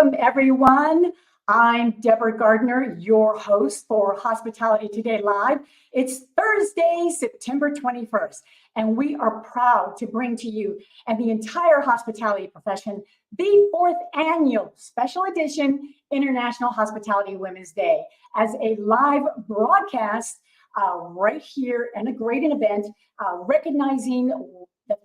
Welcome, everyone. I'm Deborah Gardner, your host for Hospitality Today Live. It's Thursday, September 21st, and we are proud to bring to you and the entire hospitality profession the 4th annual special edition International Hospitality Women's Day as a live broadcast right here and a great event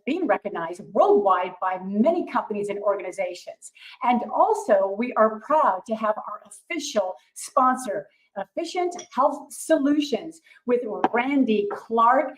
being recognized worldwide by many companies and organizations. And also, we are proud to have our official sponsor, Efficient Health Solutions, with Randy Clark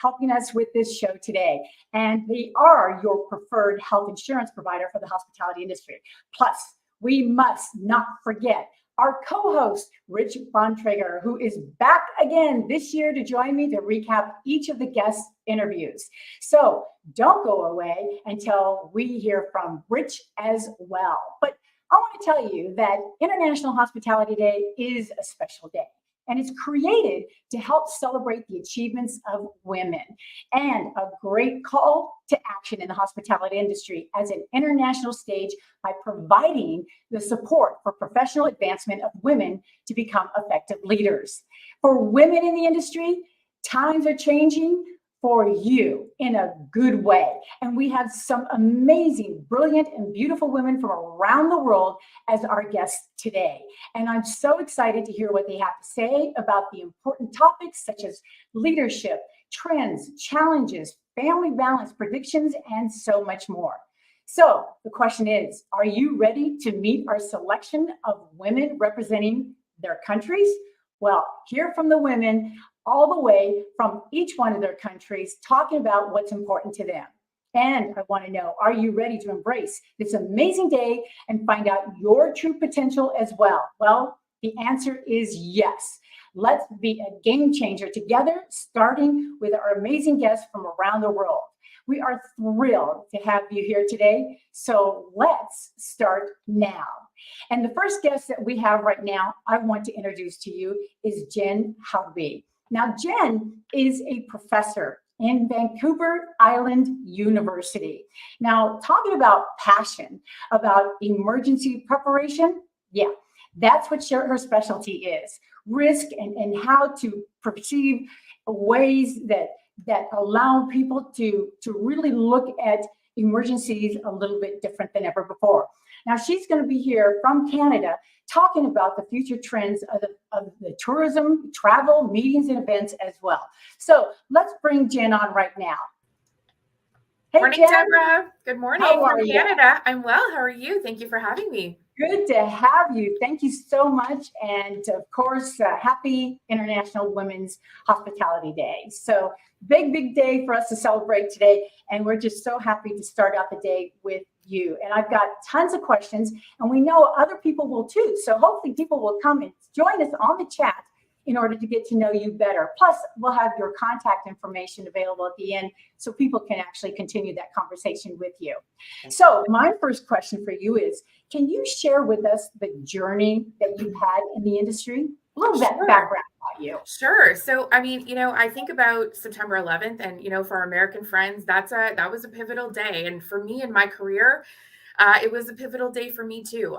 helping us with this show today. And they are your preferred health insurance provider for the hospitality industry. Plus, we must not forget our co-host, Rich Bontrager, who is back again this year to join me to recap each of the guest interviews. So don't go away until we hear from Rich as well. But I want to tell you that International Hospitality Day is a special day, and it's created to help celebrate the achievements of women and a great call to action in the hospitality industry as an international stage by providing the support for professional advancement of women to become effective leaders. For women in the industry, times are changing for you in a good way. And we have some amazing, brilliant, and beautiful women from around the world as our guests today. And I'm so excited to hear what they have to say about the important topics such as leadership, trends, challenges, family balance, predictions, and so much more. So the question is, are you ready to meet our selection of women representing their countries? Well, hear from the women all the way from each one of their countries, talking about what's important to them. And I want to know, are you ready to embrace this amazing day and find out your true potential as well? Well, the answer is yes. Let's be a game changer together, starting with our amazing guests from around the world. We are thrilled to have you here today, so let's start now. And the first guest that we have right now, I want to introduce to you is Jenn Houtby. Now, Jenn is a professor in Vancouver Island University. Now, talking about passion, about emergency preparation, yeah, that's what her specialty is. Risk and how to perceive ways that allow people to really look at emergencies a little bit different than ever before. Now, she's going to be here from Canada talking about the future trends of the tourism, travel, meetings, and events as well. So let's bring Jenn on right now. Hey, morning, Jenn. Deborah. Good morning from Canada. You? I'm well. How are you? Thank you for having me. Good to have you. Thank you so much. And of course, happy International Women's Hospitality Day. So big day for us to celebrate today. And we're just so happy to start out the day with you. And I've got tons of questions, and we know other people will too. So hopefully people will come and join us on the chat in order to get to know you better. Plus, we'll have your contact information available at the end so people can actually continue that conversation with you. So my first question for you is, can you share with us the journey that you had in the industry? A little bit background about you. Sure. So, I mean, I think about September 11th and, for our American friends, that was a pivotal day. And for me in my career, it was a pivotal day for me too.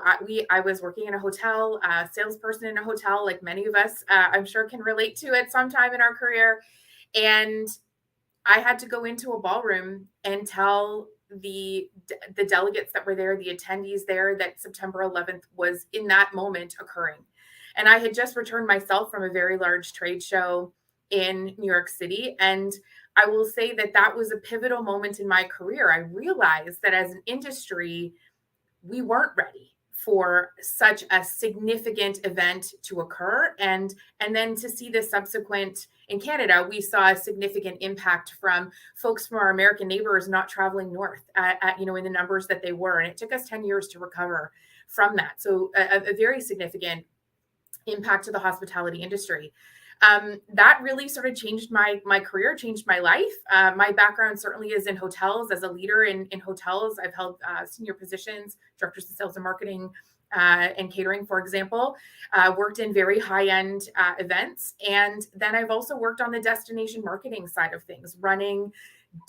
I was working in a hotel, salesperson in a hotel, like many of us, I'm sure can relate to it sometime in our career. And I had to go into a ballroom and tell the delegates that were there, the attendees there, that September 11th was in that moment occurring. And I had just returned myself from a very large trade show in New York City. And I will say that was a pivotal moment in my career. I realized that as an industry, we weren't ready for such a significant event to occur. And then to see the subsequent, in Canada, we saw a significant impact from folks from our American neighbors not traveling north in the numbers that they were. And it took us 10 years to recover from that. So a very significant impact to the hospitality industry. That really sort of changed my career, changed my life. My background certainly is in hotels. As a leader in hotels, I've held senior positions, directors of sales and marketing and catering, for example, worked in very high-end events. And then I've also worked on the destination marketing side of things, running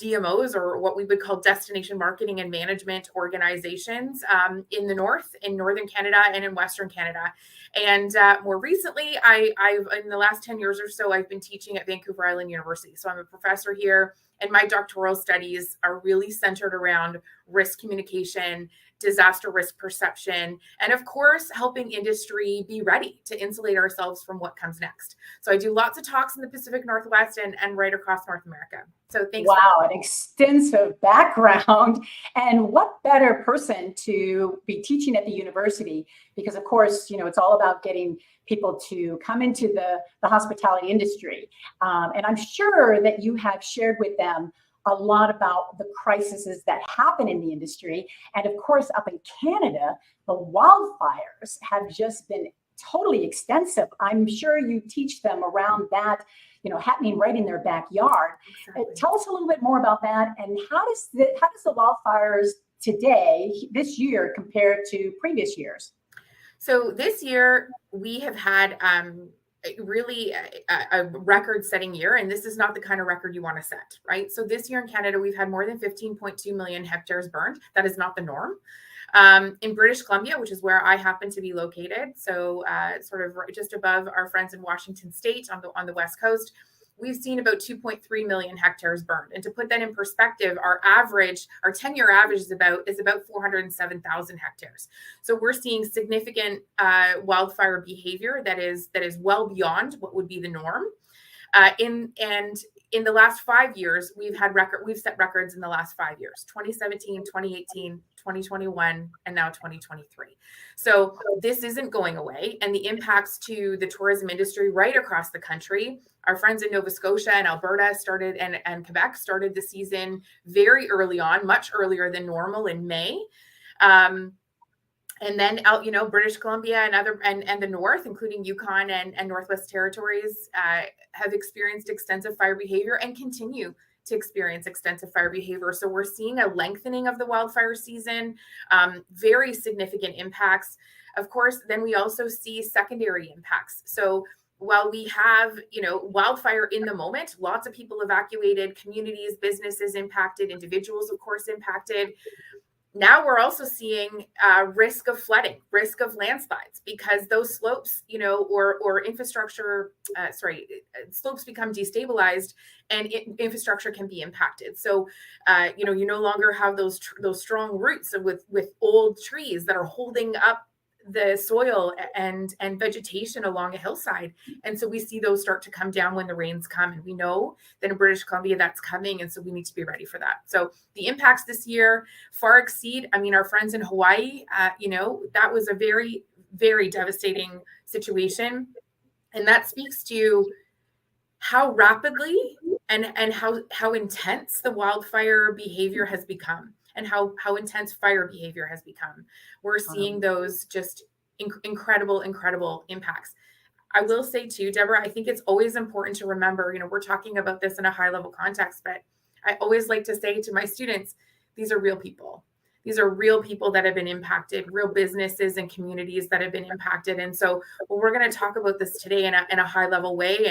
DMOs, or what we would call destination marketing and management organizations, in the north, in northern Canada, and in western Canada. And more recently, I've in the last 10 years or so, I've been teaching at Vancouver Island University. So I'm a professor here, and my doctoral studies are really centered around risk communication, disaster risk perception, and of course, helping industry be ready to insulate ourselves from what comes next. So I do lots of talks in the Pacific Northwest and right across North America. So thanks. Wow, an extensive background. And what better person to be teaching at the university? Because of course, it's all about getting people to come into the hospitality industry. And I'm sure that you have shared with them a lot about the crises that happen in the industry. And of course, up in Canada, the wildfires have just been totally extensive. I'm sure you teach them around that, happening right in their backyard. Exactly. Tell us a little bit more about that, and how does the wildfires today, this year, compare to previous years? So this year we have had really a record-setting year, and this is not the kind of record you want to set, right? So this year in Canada, we've had more than 15.2 million hectares burned. That is not the norm. In British Columbia, which is where I happen to be located, so sort of just above our friends in Washington State on the West Coast, we've seen about 2.3 million hectares burned. And to put that in perspective, our 10-year average is about 407,000 hectares. So we're seeing significant wildfire behavior that is well beyond what would be the norm. In the last 5 years, we've set records in the last 5 years: 2017, 2018, 2021, and now 2023. So this isn't going away, and the impacts to the tourism industry right across the country. Our friends in Nova Scotia and Alberta started, and Quebec started the season very early on, much earlier than normal in May. And then out, British Columbia and the North, including Yukon and Northwest Territories, have experienced extensive fire behavior and continue to experience extensive fire behavior. So we're seeing a lengthening of the wildfire season, very significant impacts. Of course, then we also see secondary impacts. So while we have, wildfire in the moment, lots of people evacuated, communities, businesses impacted, individuals, of course, impacted. Now we're also seeing risk of flooding, risk of landslides, because those slopes, or infrastructure, slopes become destabilized and infrastructure can be impacted. So, you no longer have those strong roots with old trees that are holding up the soil and vegetation along a hillside. And so we see those start to come down when the rains come. And we know that in British Columbia that's coming. And so we need to be ready for that. So the impacts this year far exceed, our friends in Hawaii, that was a very, very devastating situation. And that speaks to how rapidly and how intense the wildfire behavior has become, and how intense fire behavior has become. We're seeing those just incredible impacts. I will say too, Deborah, I think it's always important to remember, we're talking about this in a high level context, but I always like to say to my students, these are real people. These are real people that have been impacted, real businesses and communities that have been impacted. And so we're going to talk about this today in a high level way.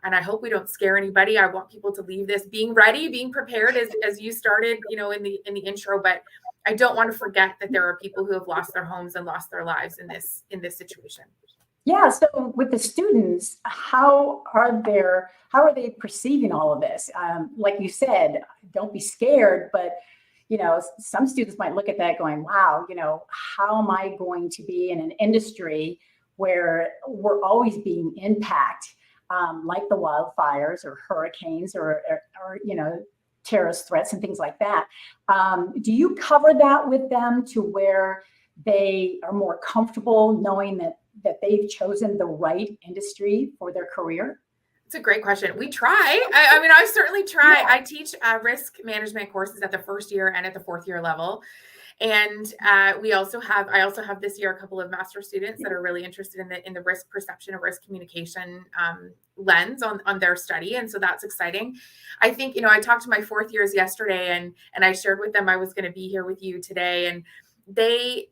And I hope we don't scare anybody. I want people to leave this being ready, being prepared, as you started, in the intro. But I don't want to forget that there are people who have lost their homes and lost their lives in this situation. Yeah. So with the students, how are they perceiving all of this? Like you said, don't be scared, but some students might look at that going, wow, how am I going to be in an industry where we're always being impacted, like the wildfires or hurricanes or terrorist threats and things like that. Do you cover that with them to where they are more comfortable knowing that they've chosen the right industry for their career? It's a great question. We try. I certainly try. Yeah. I teach risk management courses at the first year and at the fourth year level. And I also have this year a couple of master students that are really interested in the risk perception and risk communication lens on their study. And so that's exciting. I think, I talked to my fourth years yesterday and I shared with them I was going to be here with you today. And they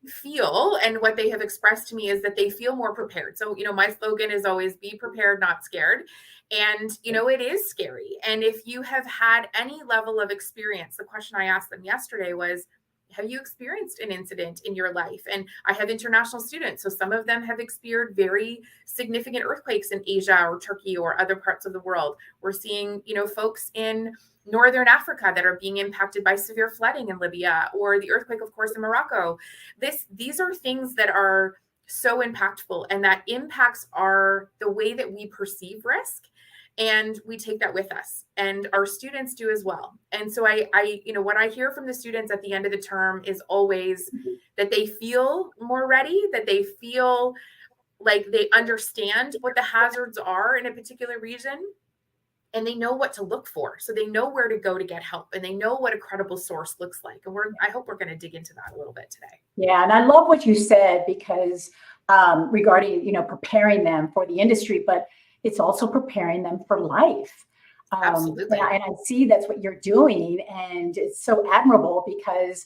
feel, and what they have expressed to me, is that they feel more prepared. So, my slogan is always be prepared, not scared. And, it is scary. And if you have had any level of experience, the question I asked them yesterday was, have you experienced an incident in your life? And I have international students. So some of them have experienced very significant earthquakes in Asia or Turkey or other parts of the world. We're seeing, folks in Northern Africa that are being impacted by severe flooding in Libya, or the earthquake, of course, in Morocco. These are things that are so impactful, and that impacts the way that we perceive risk. And we take that with us, and our students do as well. And so I what I hear from the students at the end of the term is always that they feel more ready, that they feel like they understand what the hazards are in a particular region, and they know what to look for. So they know where to go to get help, and they know what a credible source looks like. And I hope we're going to dig into that a little bit today. Yeah, and I love what you said, because regarding, preparing them for the industry, but it's also preparing them for life. Absolutely. And I see that's what you're doing. And it's so admirable, because,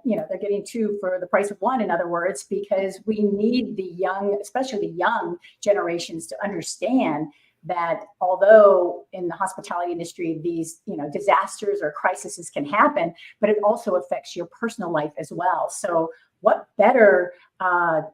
they're getting two for the price of one, in other words, because we need the young, especially the young generations, to understand that although in the hospitality industry, these, disasters or crises can happen, but it also affects your personal life as well. So what better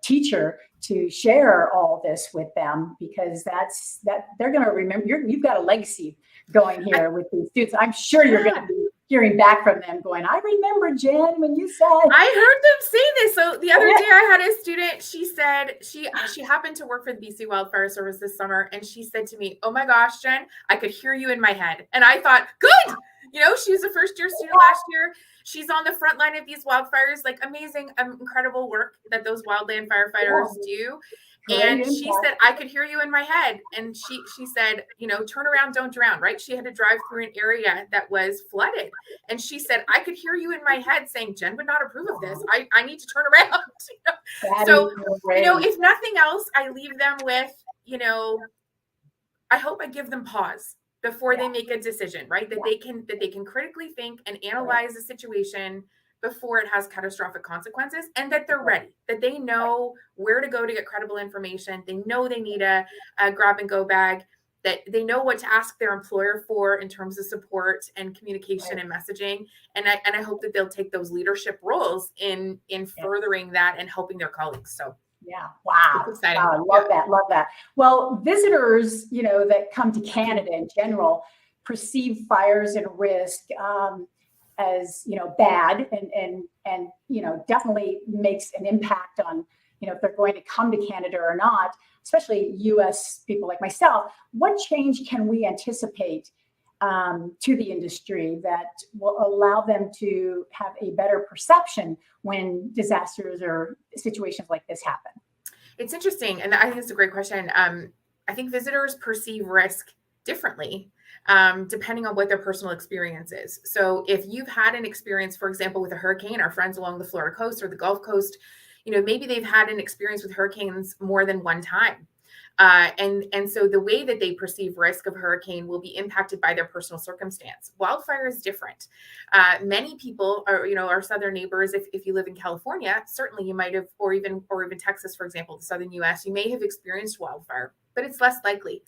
teacher to share all this with them, because they're going to remember. You've got a legacy going here with these students. I'm sure you're going to be hearing back from them going, I remember, Jen, when you said. I heard them say this. So the other day I had a student, she said she happened to work for the BC Wildfire Service this summer. And she said to me, oh my gosh, Jen, I could hear you in my head. And I thought, good. She was a first-year student last year. She's on the front line of these wildfires, like amazing, incredible work that those wildland firefighters do. And she said, I could hear you in my head. And she said, turn around, don't drown, right? She had to drive through an area that was flooded. And she said, I could hear you in my head saying, Jen would not approve of this. I need to turn around. So, if nothing else, I leave them with, I hope I give them pause before they make a decision, right? That they can critically think and analyze the situation before it has catastrophic consequences, and that they're ready, that they know where to go to get credible information. They know they need a grab and go bag, that they know what to ask their employer for in terms of support and communication and messaging. And I hope that they'll take those leadership roles in furthering that and helping their colleagues. So yeah. Wow. It's exciting. Wow. Love that. Well, visitors, that come to Canada in general perceive fires and risk as, bad, and definitely makes an impact on, if they're going to come to Canada or not, especially US people like myself. What change can we anticipate to the industry that will allow them to have a better perception when disasters or situations like this happen? It's interesting. And I think it's a great question. I think visitors perceive risk differently, depending on what their personal experience is. So if you've had an experience, for example, with a hurricane, our friends along the Florida coast or the Gulf Coast, maybe they've had an experience with hurricanes more than one time. And so the way that they perceive risk of hurricane will be impacted by their personal circumstance. Wildfire is different. Many people are, our southern neighbors, if you live in California, certainly you might have, or even Texas, for example, the southern US, you may have experienced wildfire, but it's less likely.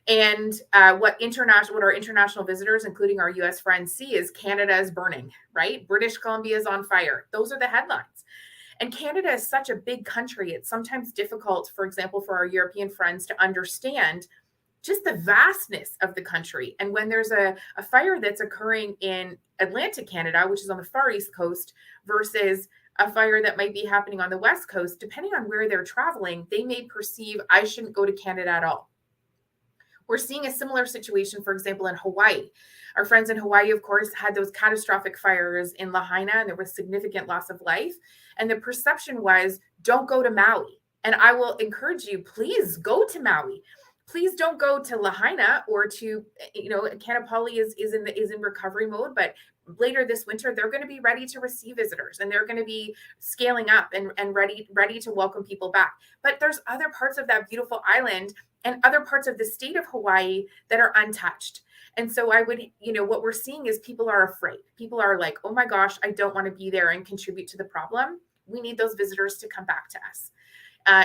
And what our international visitors, including our US friends, see is Canada is burning, right? British Columbia is on fire. Those are the headlines. And Canada is such a big country. It's sometimes difficult, for example, for our European friends to understand just the vastness of the country. And when there's a fire that's occurring in Atlantic Canada, which is on the far east coast, versus a fire that might be happening on the west coast, depending on where they're traveling, they may perceive, I shouldn't go to Canada at all. We're seeing a similar situation, for example, in Hawaii. Our friends in Hawaii, of course, had those catastrophic fires in Lahaina, and there was significant loss of life. And the perception was, don't go to Maui. And I will encourage you, please go to Maui. Please don't go to Lahaina or to, Kaanapali is in recovery mode, but later this winter, they're going to be ready to receive visitors, and they're going to be scaling up and ready to welcome people back. But there's other parts of that beautiful island and other parts of the state of Hawaii that are untouched. And so I would, what we're seeing is people are afraid. People are like, oh my gosh, I don't want to be there and contribute to the problem. we need those visitors to come back to us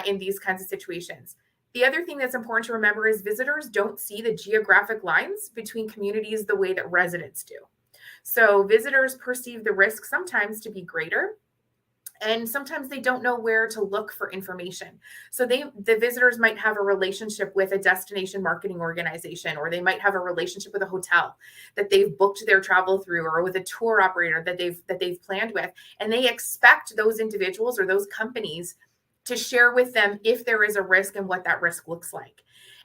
in these kinds of situations. The other thing that's important to remember is visitors don't see the geographic lines between communities the way that residents do. So visitors perceive the risk sometimes to be greater, and sometimes they don't know where to look for information. So the visitors might have a relationship with a destination marketing organization, or they might have a relationship with a hotel that they've booked their travel through, or with a tour operator that they've planned with, and they expect those individuals or those companies to share with them if there is a risk and what that risk looks like.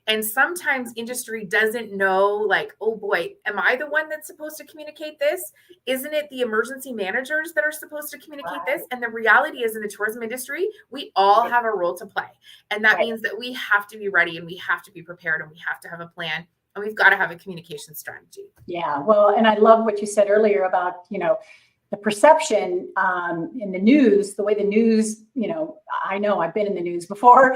And sometimes industry doesn't know, like, oh boy, am I the one that's supposed to communicate this? Isn't it the emergency managers that are supposed to communicate this? And the reality is, in the tourism industry, we all have a role to play. And that means that we have to be ready, and we have to be prepared, and we have to have a plan, and we've got to have a communication strategy. Yeah, well, and I love what you said earlier about, the perception in the news, the way the news, I know I've been in the news before,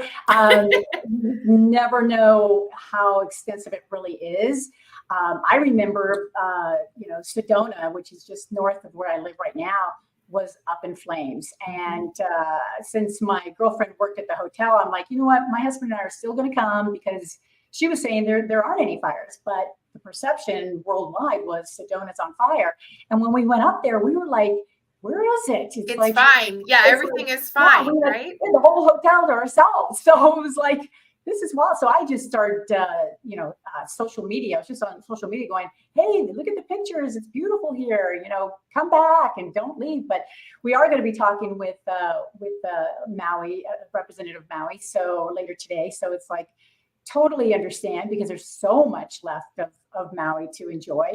never know how extensive it really is. I remember, Sedona, which is just north of where I live right now, was up in flames. And since my girlfriend worked at the hotel, I'm like, you know what, my husband and I are still going to come, because she was saying there aren't any fires, but the perception worldwide was Sedona's on fire. And when we went up there, we were like, where is it? It's like, fine. Yeah, everything is fine, right? We had the whole hotel to ourselves. So it was like, this is wild. So I just started, social media. I was just on social media going, hey, look at the pictures. It's beautiful here. Come back and don't leave. But we are going to be talking with Maui, Representative Maui, so later today. So it's like, totally understand, because there's so much left of Maui to enjoy.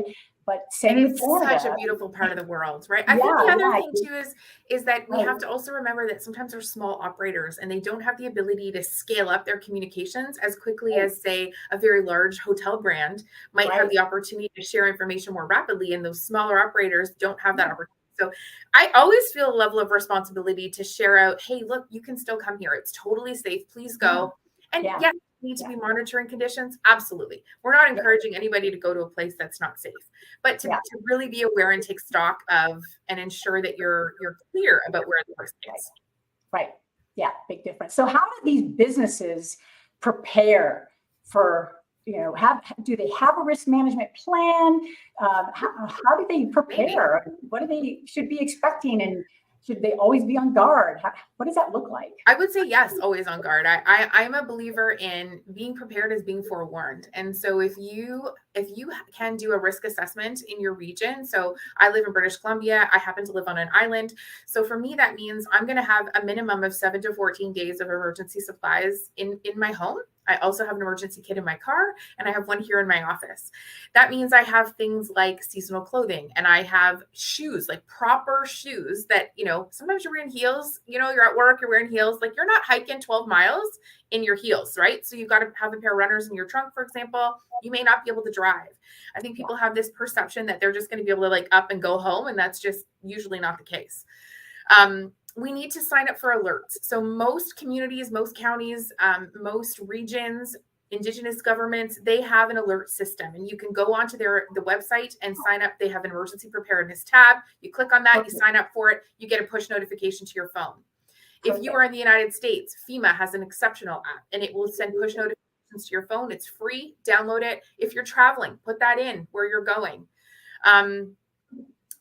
But it's such a beautiful part of the world, right? I think the other thing too is that we have to also remember that sometimes they're small operators, and they don't have the ability to scale up their communications as quickly as, say, a very large hotel brand might have the opportunity to share information more rapidly, and those smaller operators don't have that opportunity. So I always feel a level of responsibility to share out, hey, look, you can still come here. It's totally safe. Please go. And yes, need to be monitoring conditions. Absolutely. We're not encouraging anybody to go to a place that's not safe, but to really be aware and take stock of and ensure that you're clear about where the risk is. Right. Yeah. Big difference. So how do these businesses prepare for, do they have a risk management plan? How do they prepare? What do they should be expecting? And should they always be on guard? What does that look like? I would say yes, always on guard. I'm a believer in being prepared as being forewarned. And so if you can do a risk assessment in your region, so I live in British Columbia, I happen to live on an island. So for me, that means I'm going to have a minimum of 7 to 14 days of emergency supplies in my home. I also have an emergency kit in my car, and I have one here in my office. That means I have things like seasonal clothing, and I have shoes, like proper shoes that, sometimes you're wearing heels, you're at work, you're wearing heels, like you're not hiking 12 miles in your heels, right? So you've got to have a pair of runners in your trunk, for example. You may not be able to drive. I think people have this perception that they're just going to be able to like up and go home, and that's just usually not the case. We need to sign up for alerts. So most communities, most counties, most regions, Indigenous governments, they have an alert system, and you can go onto the website and sign up. They have an emergency preparedness tab. You click on that, you sign up for it, you get a push notification to your phone. If you are in the United States, FEMA has an exceptional app, and it will send push notifications to your phone. It's free. Download it. If you're traveling, put that in where you're going.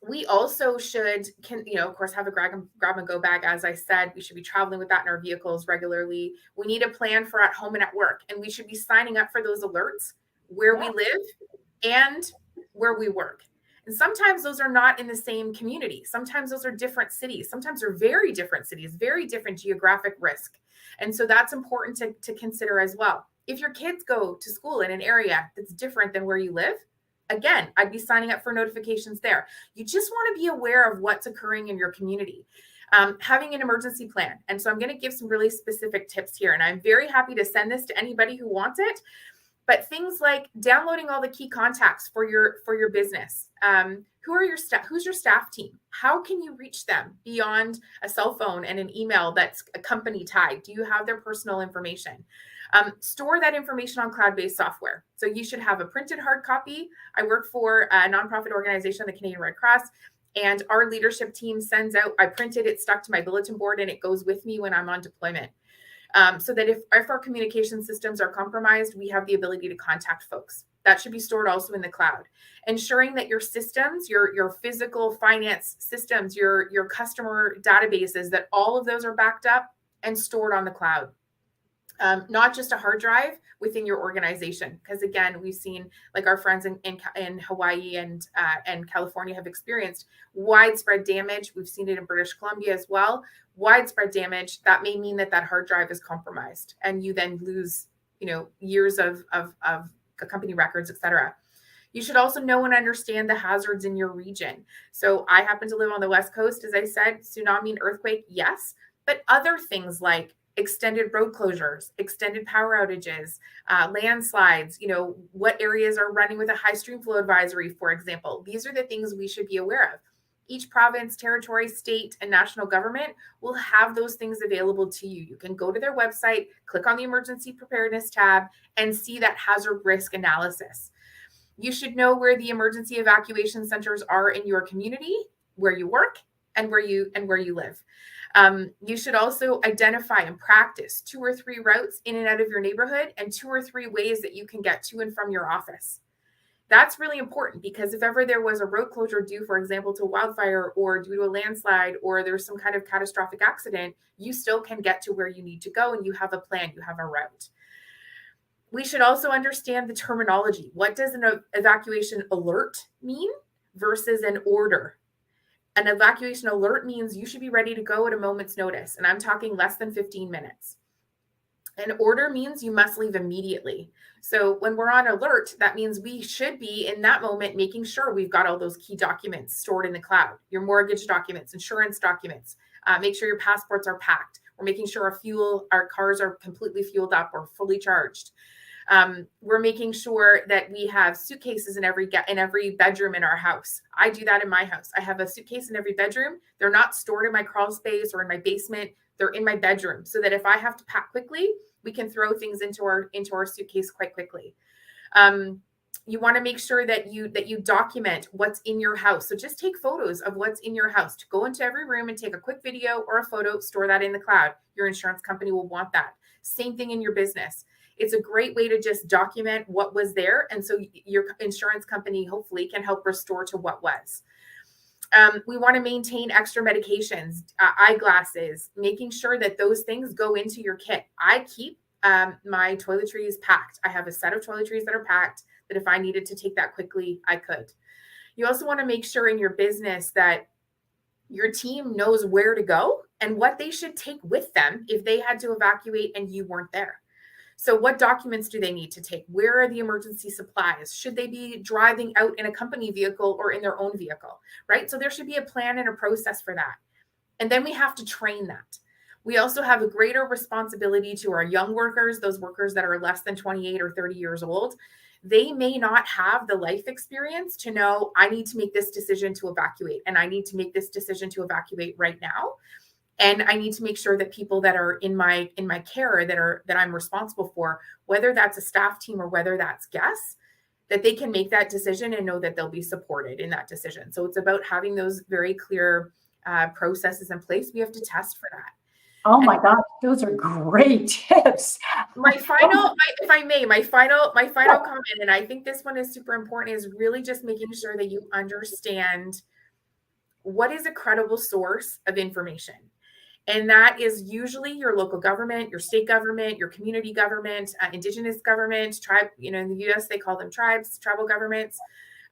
We also of course, have a grab and go bag. As I said, we should be traveling with that in our vehicles regularly. We need a plan for at home and at work, and we should be signing up for those alerts where we live and where we work. And sometimes those are not in the same community. Sometimes those are different cities. Sometimes they're very different cities, very different geographic risk. And so that's important to consider as well. If your kids go to school in an area that's different than where you live, again, I'd be signing up for notifications there. You just want to be aware of what's occurring in your community. Having an emergency plan. And so I'm going to give some really specific tips here, and I'm very happy to send this to anybody who wants it. But things like downloading all the key contacts for your business. Who are your staff? Who's your staff team? How can you reach them beyond a cell phone and an email that's a company tagged? Do you have their personal information? Store that information on cloud-based software. So you should have a printed hard copy. I work for a nonprofit organization, the Canadian Red Cross, And our leadership team sends out, I printed it, stuck to my bulletin board, and it goes with me when I'm on deployment. So that if our communication systems are compromised, we have the ability to contact folks. That should be stored also in the cloud. Ensuring that your systems, your physical finance systems, your customer databases, that all of those are backed up and stored on the cloud. Not just a hard drive within your organization, because again, we've seen, like, our friends in Hawaii and California have experienced widespread damage. We've seen it in British Columbia as well. Widespread damage, that may mean that hard drive is compromised, and you then lose, years of company records, etc. You should also know and understand the hazards in your region. So I happen to live on the West Coast, as I said. Tsunami and earthquake, yes, but other things like extended road closures, extended power outages, landslides, what areas are running with a high stream flow advisory, for example. These are the things we should be aware of. Each province, territory, state, and national government will have those things available to you. You can go to their website, click on the emergency preparedness tab, and see that hazard risk analysis. You should know where the emergency evacuation centers are in your community, where you work, and where you live. You should also identify and practice 2 or 3 routes in and out of your neighborhood, and 2 or 3 ways that you can get to and from your office. That's really important, because if ever there was a road closure due, for example, to wildfire or due to a landslide, or there's some kind of catastrophic accident, you still can get to where you need to go, and you have a plan, you have a route. We should also understand the terminology. What does an evacuation alert mean versus an order? An evacuation alert means you should be ready to go at a moment's notice, and I'm talking less than 15 minutes. An order means you must leave immediately. So when we're on alert, that means we should be in that moment making sure we've got all those key documents stored in the cloud, your mortgage documents, insurance documents, make sure your passports are packed. We're making sure our cars are completely fueled up or fully charged. We're making sure that we have suitcases in every bedroom in our house. I do that in my house. I have a suitcase in every bedroom. They're not stored in my crawl space or in my basement. They're in my bedroom, so that if I have to pack quickly, we can throw things into our suitcase quite quickly. You want to make sure that you document what's in your house. So just take photos of what's in your house. To go into every room and take a quick video or a photo, store that in the cloud. Your insurance company will want that. Same thing in your business. It's a great way to just document what was there. And so your insurance company hopefully can help restore to what was. We want to maintain extra medications, eyeglasses, making sure that those things go into your kit. I keep my toiletries packed. I have a set of toiletries that are packed, that if I needed to take that quickly, I could. You also want to make sure in your business that your team knows where to go and what they should take with them if they had to evacuate and you weren't there. So what documents do they need to take? Where are the emergency supplies? Should they be driving out in a company vehicle or in their own vehicle, right? So there should be a plan and a process for that. And then we have to train that. We also have a greater responsibility to our young workers, those workers that are less than 28 or 30 years old. They may not have the life experience to know, I need to make this decision to evacuate, and I need to make this decision to evacuate right now. And I need to make sure that people that are in my care, that I'm responsible for, whether that's a staff team or whether that's guests, that they can make that decision and know that they'll be supported in that decision. So it's about having those very clear processes in place. We have to test for that. Oh my gosh, those are great tips. My final comment, and I think this one is super important, is really just making sure that you understand what is a credible source of information. And that is usually your local government, your state government, your community government, indigenous government, tribe, in the US, they call them tribes, tribal governments,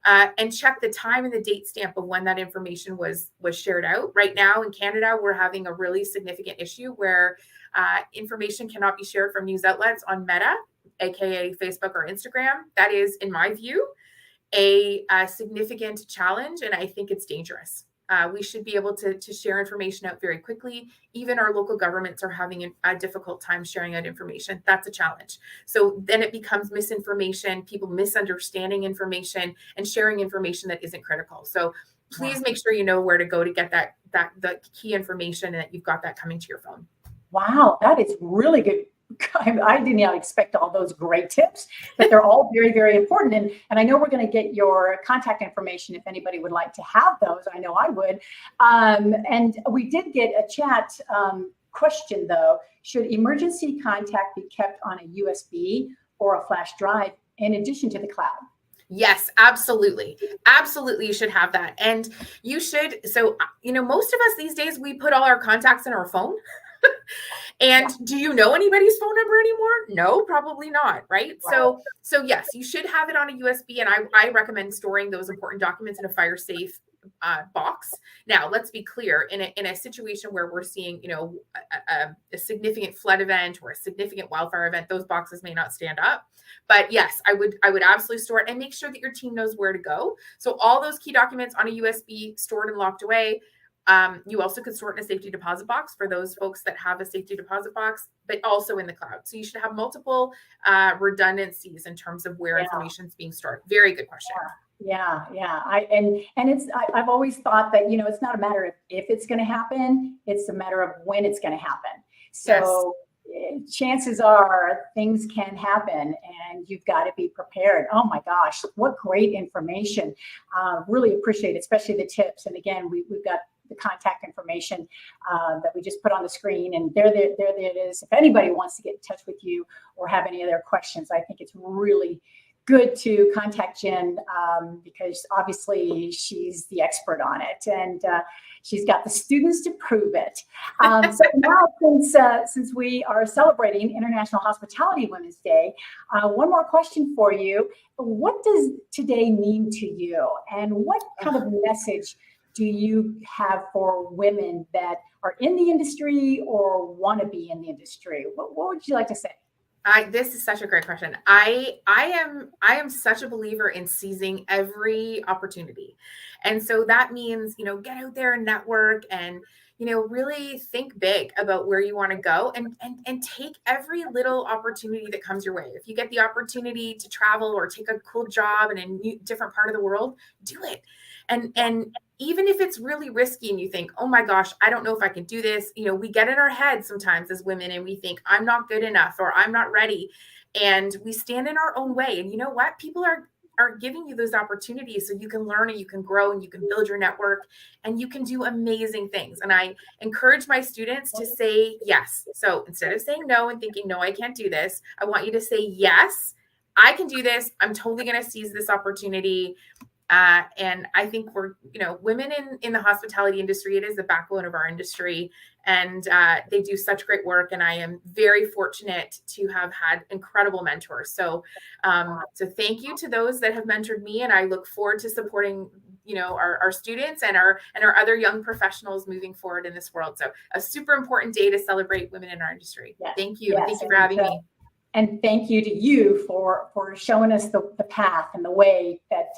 and check the time and the date stamp of when that information was shared out. Right now in Canada, we're having a really significant issue where information cannot be shared from news outlets on Meta, aka Facebook or Instagram. That is, in my view, a significant challenge, and I think it's dangerous. We should be able to share information out very quickly. Even our local governments are having a difficult time sharing out information. That's a challenge. So then it becomes misinformation, people misunderstanding information and sharing information that isn't critical. So please make sure you know where to go to get the key information, and that you've got that coming to your phone. Wow, that is really good. I did not expect all those great tips, but they're all very, very important. And I know we're going to get your contact information if anybody would like to have those. I know I would. And we did get a chat question, though. Should emergency contact be kept on a USB or a flash drive in addition to the cloud? Yes, absolutely. Absolutely. You should have that. And you should. So, most of us these days, we put all our contacts in our phone. And do you know anybody's phone number anymore? No, probably not. Right. So yes, you should have it on a USB. And I recommend storing those important documents in a fire safe box. Now, let's be clear, in a situation where we're seeing, a significant flood event or a significant wildfire event, those boxes may not stand up. But yes, I would absolutely store it and make sure that your team knows where to go. So all those key documents on a USB, stored and locked away. You also could store it in a safety deposit box for those folks that have a safety deposit box, but also in the cloud. So you should have multiple redundancies in terms of where information is being stored. Very good question. Yeah. I've always thought that, it's not a matter of if it's going to happen, it's a matter of when it's going to happen. So chances are things can happen and you've got to be prepared. Oh my gosh, what great information. Really appreciate it, especially the tips. And again, we've got the contact information that we just put on the screen, and there it is. If anybody wants to get in touch with you or have any other questions, I think it's really good to contact Jenn because obviously she's the expert on it, and she's got the students to prove it. So now, since we are celebrating International Hospitality Women's Day, one more question for you. What does today mean to you, and what kind of message do you have for women that are in the industry or want to be in the industry? What would you like to say? This is such a great question. I am such a believer in seizing every opportunity. And so that means, get out there and network and, really think big about where you want to go and take every little opportunity that comes your way. If you get the opportunity to travel or take a cool job in a different part of the world, do it. And even if it's really risky and you think, oh my gosh, I don't know if I can do this. We get in our heads sometimes as women and we think I'm not good enough or I'm not ready. And we stand in our own way. And you know what? People are giving you those opportunities so you can learn and you can grow and you can build your network and you can do amazing things. And I encourage my students to say yes. So instead of saying no and thinking, no, I can't do this, I want you to say, yes, I can do this. I'm totally going to seize this opportunity. And I think we're, women in the hospitality industry, it is the backbone of our industry, and they do such great work. And I am very fortunate to have had incredible mentors. So, so thank you to those that have mentored me, and I look forward to supporting, our students and our other young professionals moving forward in this world. So a super important day to celebrate women in our industry. Yes. Thank you. Yes. Thank you for having me. And thank you to you for showing us the path and the way that,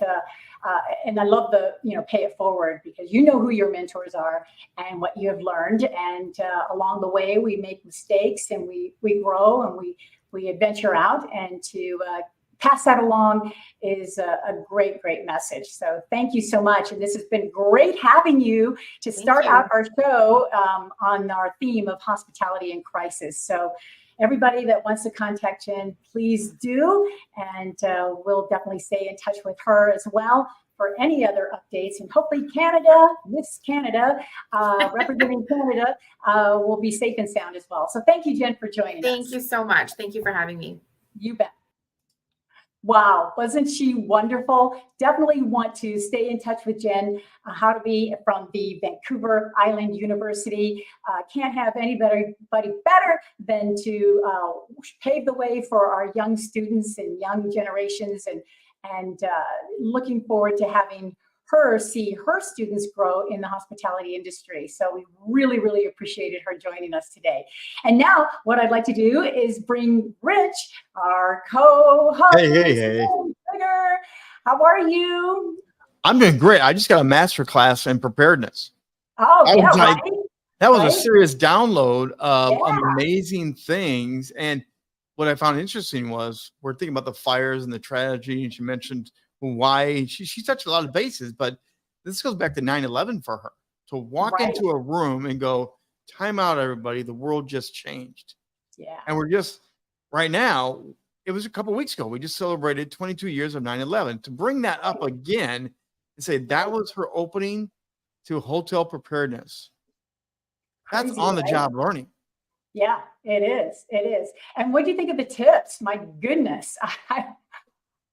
and I love the, pay it forward, because you know who your mentors are and what you have learned. And along the way, we make mistakes and we grow and we adventure out, and to pass that along is a great, great message. So thank you so much. And this has been great having you to start out our show on our theme of hospitality in crisis. So everybody that wants to contact Jenn, please do. And we'll definitely stay in touch with her as well for any other updates. And hopefully Canada, Miss Canada, representing Canada, will be safe and sound as well. So thank you, Jenn, for joining us. Thank you so much. Thank you for having me. You bet. Wow, wasn't she wonderful? Definitely want to stay in touch with Jenn Houtby from the Vancouver Island University. Can't have anybody better than to pave the way for our young students and young generations, and looking forward to having her see her students grow in the hospitality industry. So we really, really appreciated her joining us today. And now what I'd like to do is bring Rich, our co-host. Hey. How are you? I'm doing great. I just got a master class in preparedness. Oh, yeah, right? That was a serious download of amazing things. And what I found interesting was we're thinking about the fires and the tragedy, and she mentioned why she touched a lot of bases, but this goes back to 9/11 for her to walk into a room and go, time out, everybody, the world just changed. Yeah. And we're just right now, it was a couple of weeks ago, we just celebrated 22 years of 9/11. To bring that up again and say that was her opening to hotel preparedness. That's Crazy, on the right? job learning. Yeah, it is. It is. And what do you think of the tips? My goodness.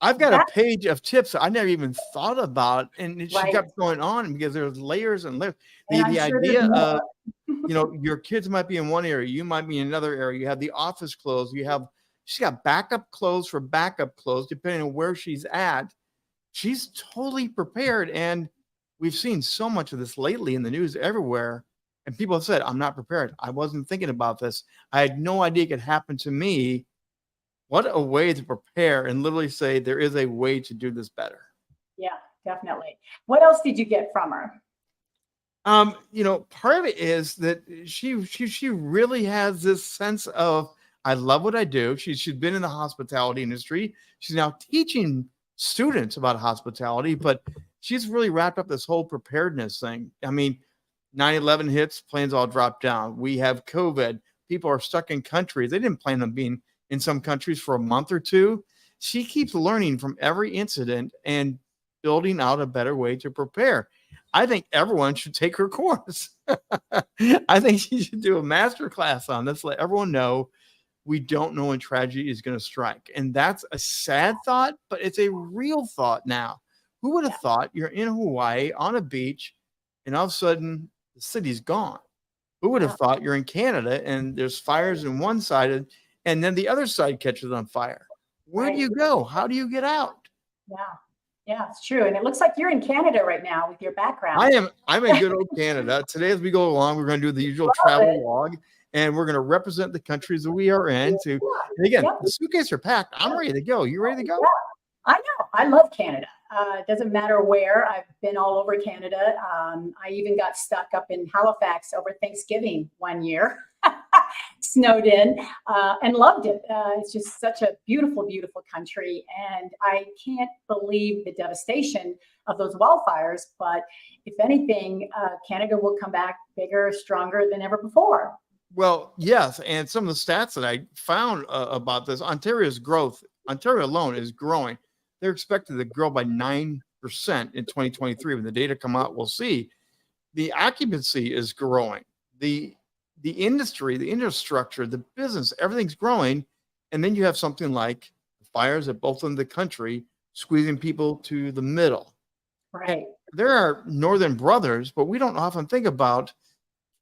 I've got a page of tips I never even thought about, and she Right. kept going on because there's layers and layers. And I'm The sure idea there's of, more. your kids might be in one area, you might be in another area. You have the office clothes. She's got backup clothes for backup clothes, depending on where she's at. She's totally prepared. And we've seen so much of this lately in the news everywhere. And people have said, I'm not prepared. I wasn't thinking about this. I had no idea it could happen to me. What a way to prepare and literally say there is a way to do this better. Yeah, definitely. What else did you get from her? Part of it is that she really has this sense of, I love what I do. She's been in the hospitality industry. She's now teaching students about hospitality, but she's really wrapped up this whole preparedness thing. I mean, 9/11 hits, planes all drop down. We have COVID. People are stuck in countries. They didn't plan on being in some countries for a month or two. She keeps learning from every incident and building out a better way to prepare. I think everyone should take her course. I think she should do a master class on this. Let everyone know we don't know when tragedy is going to strike. And that's a sad thought, but it's a real thought now. Who would have thought you're in Hawaii on a beach and all of a sudden the city's gone? Who would have thought you're in Canada and there's fires on one side and then the other side catches on fire? Where do you go? How do you get out? Yeah, it's true. And it looks like you're in Canada right now with your background. I'm in good old Canada. Today, as we go along, we're going to do the usual travel log, and we're going to represent the countries that we are in. And again, the suitcases are packed. I'm ready to go. You ready to go? Yeah, I know. I love Canada. It doesn't matter where. I've been all over Canada. I even got stuck up in Halifax over Thanksgiving one year, snowed in, and loved it. It's just such a beautiful, beautiful country. And I can't believe the devastation of those wildfires. But if anything, Canada will come back bigger, stronger than ever before. Well, yes. And some of the stats that I found about this, Ontario alone is growing. They're expected to grow by 9% in 2023. When the data come out, we'll see. The occupancy is growing. The industry, the infrastructure, the business, everything's growing. And then you have something like fires at both ends of the country, squeezing people to the middle. Right. There are northern brothers, but we don't often think about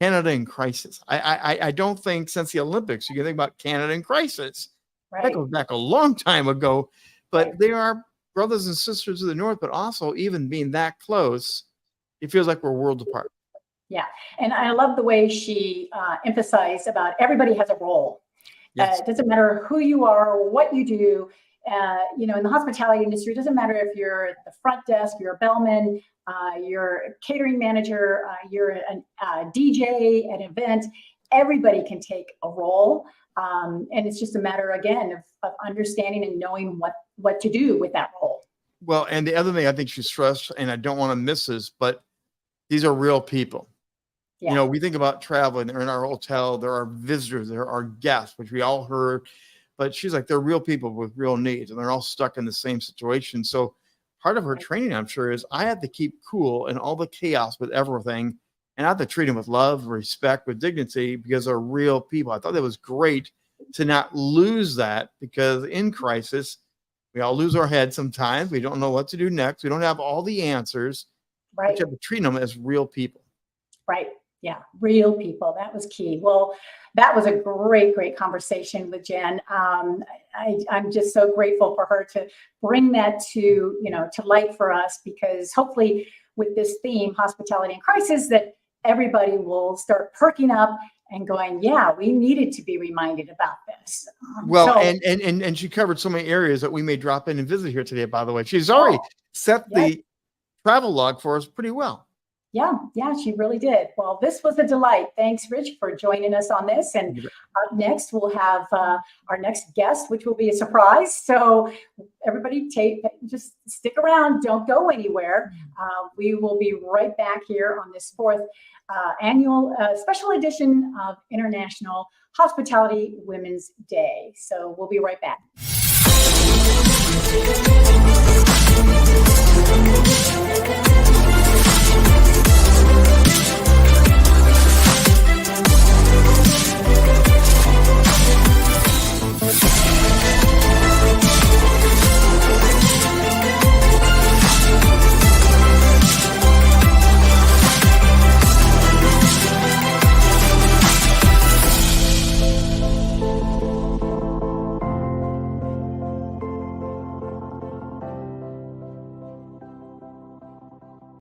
Canada in crisis. I don't think since the Olympics you can think about Canada in crisis. Right. That goes back a long time ago. But they are brothers and sisters of the North, but also even being that close, it feels like we're worlds apart. Yeah. And I love the way she emphasized about everybody has a role. Yes. It doesn't matter who you are, or what you do. In the hospitality industry, it doesn't matter if you're at the front desk, you're a bellman, you're a catering manager, you're a DJ at an event. Everybody can take a role. And it's just a matter, again, of understanding and knowing what to do with that role. Well, and the other thing I think she stressed, and I don't want to miss this, but these are real people. Yeah. We think about traveling. They're in our hotel. There are visitors. There are guests, which we all heard. But she's like, they're real people with real needs, and they're all stuck in the same situation. So part of her training, I'm sure, is I have to keep cool in all the chaos with everything. And I have to treat them with love, respect, with dignity, because they're real people. I thought that was great to not lose that, because in crisis, we all lose our head sometimes. We don't know what to do next. We don't have all the answers. Right. But you have to treat them as real people. Right. Yeah. Real people. That was key. Well, that was a great, great conversation with Jenn. I'm just so grateful for her to bring that to light for us, because hopefully with this theme, hospitality in crisis, that everybody will start perking up and going, yeah, we needed to be reminded about this. And she covered so many areas that we may drop in and visit here today, by the way. She's already set the travel log for us pretty well. Yeah, she really did. Well, this was a delight. Thanks, Rich, for joining us on this. And up next, we'll have our next guest, which will be a surprise. So everybody just stick around. Don't go anywhere. We will be right back here on this 4th annual special edition of International Hospitality Women's Day. So we'll be right back.